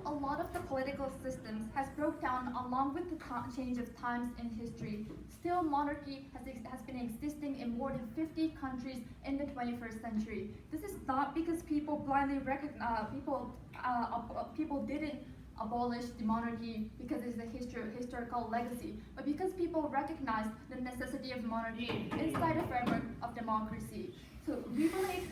though a lot of the political systems has broke down along with the change of times in history, still monarchy has been existing in more than 50 countries in the 21st century. This is not because people blindly recognize, people didn't abolish the monarchy because it's a historical legacy, but because people recognize the necessity of monarchy inside the framework of democracy. So we believe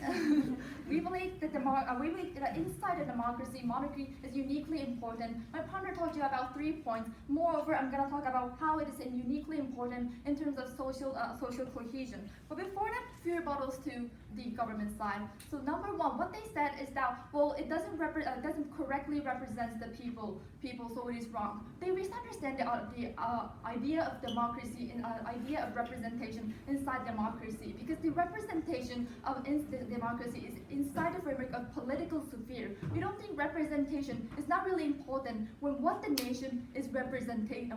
that inside a democracy, monarchy is uniquely important. My partner told you about 3 points. Moreover, I'm going to talk about how it is uniquely important in terms of social cohesion. But before that, few rebuttals to the government side. So number one, what they said is that, well, it doesn't correctly represent the people, so it is wrong. They misunderstand the idea of democracy and idea of representation inside democracy, because the representation of democracy is inside the framework of political sphere. We don't think representation is not really important when what the nation is representing.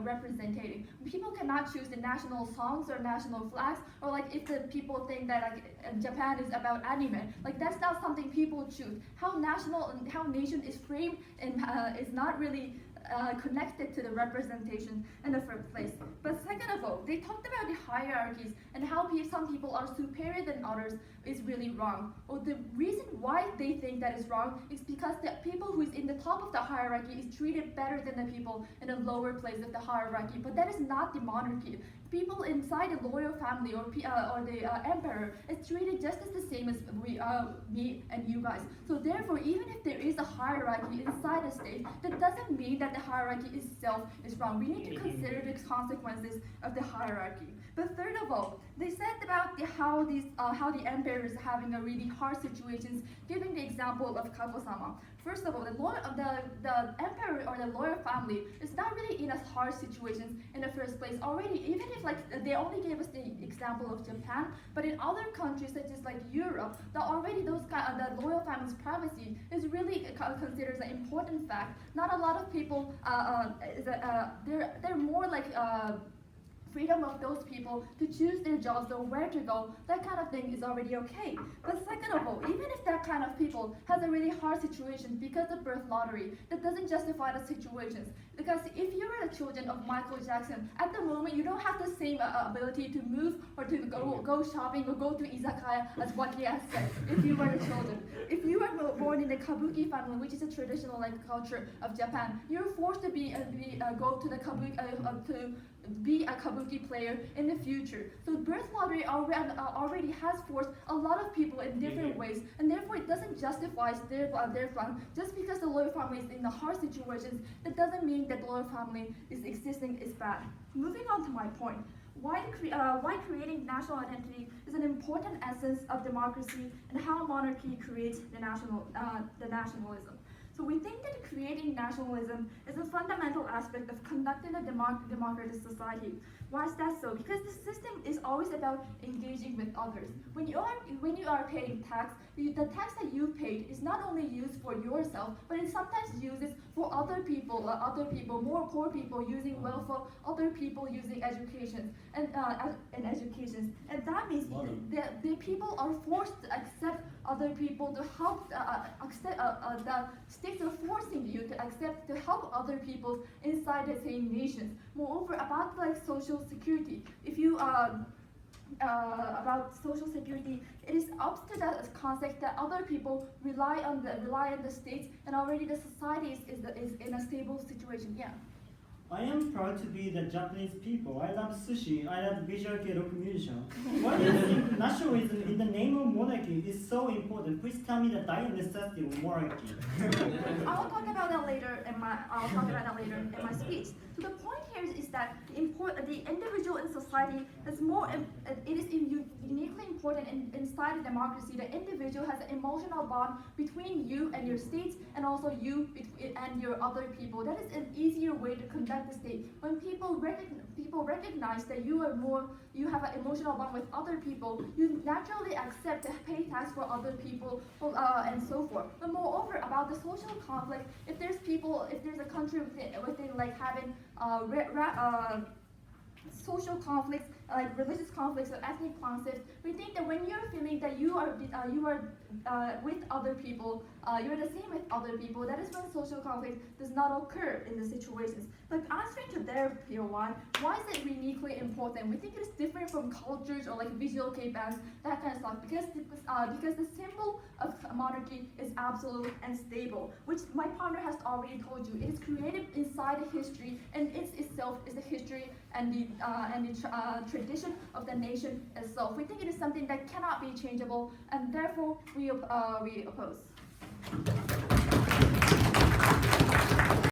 People cannot choose the national songs or national flags, or like if the people think that like Japan is about anime, like that's not something people choose. How nation is framed and is not really connected to the representation in the first place. But second of all, they talked about the hierarchies and how some people are superior than others is really wrong. Well, the reason why they think that is wrong is because the people who is in the top of the hierarchy is treated better than the people in the lower place of the hierarchy. But that is not the monarchy. People inside the royal family or the emperor is treated just as the same as me and you guys. So therefore, even if there is a hierarchy inside the state, that doesn't mean that the hierarchy itself is wrong. We need to consider the consequences of the hierarchy. But third of all, they said about how the emperor is having a really hard situations, giving the example of Kago-sama. First of all, the emperor or the royal family is not really in a hard situations in the first place already. Even if like they only gave us the example of Japan, but in other countries such as like Europe, the the royal family's privacy is really considered an important fact. Not a lot of people they're more like freedom of those people to choose their jobs or where to go, that kind of thing is already okay. But second of all, even if that kind of people has a really hard situation because of birth lottery, that doesn't justify the situations. Because if you are the children of Michael Jackson, at the moment you don't have the same ability to move or to go shopping or go to izakaya as what he has said, if you were the children. If you are born in the kabuki family, which is a traditional like culture of Japan, you're forced to go to the kabuki to be a kabuki player in the future. So birth lottery already has forced a lot of people in different ways, and therefore it doesn't justify their plan. Just because the royal family is in the hard situations, that doesn't mean that the royal family is existing is bad. Moving on to my point. Why creating national identity is an important essence of democracy, and how monarchy creates the nationalism. So we think that creating nationalism is a fundamental aspect of conducting a democratic society. Why is that so? Because the system is always about engaging with others. When you are paying tax, the tax that you paid is not only used for yourself, but it sometimes uses for other people, more poor people using welfare, other people using education, and that means the people are forced to accept other people to help. The states are forcing you to help other people inside the same nations. Moreover, about like social security, if you about social security, it is up to that concept that other people rely on the states, and already the society is in a stable situation. Yeah. I am proud to be the Japanese people. I love sushi. I love visual kei rock musician. Why do you think nationalism in the name of monarchy is so important? Please tell me the dire necessity of monarchy. I'll talk about that later in my speech. So the point here is that the individual in society is uniquely important inside a democracy. The individual has an emotional bond between you and your states, and also you and your other people. That is an easier way to conduct the state. When people recognize that you have an emotional bond with other people, you naturally accept to pay tax for other people and so forth. But moreover, about the social conflict, if there's a country within like having social conflicts like religious conflicts or ethnic conflicts, we think that when you're feeling that you are with other people, you're the same with other people, that is when social conflict does not occur in the situations. Like answering to their POI, why is it uniquely important? We think it is different from cultures or like visual K-bands, that kind of stuff, because the symbol of monarchy is absolute and stable, which my partner has already told you. It is created inside the history, and it itself is the history and the tradition of the nation itself. We think it is something that cannot be changeable, and therefore we oppose.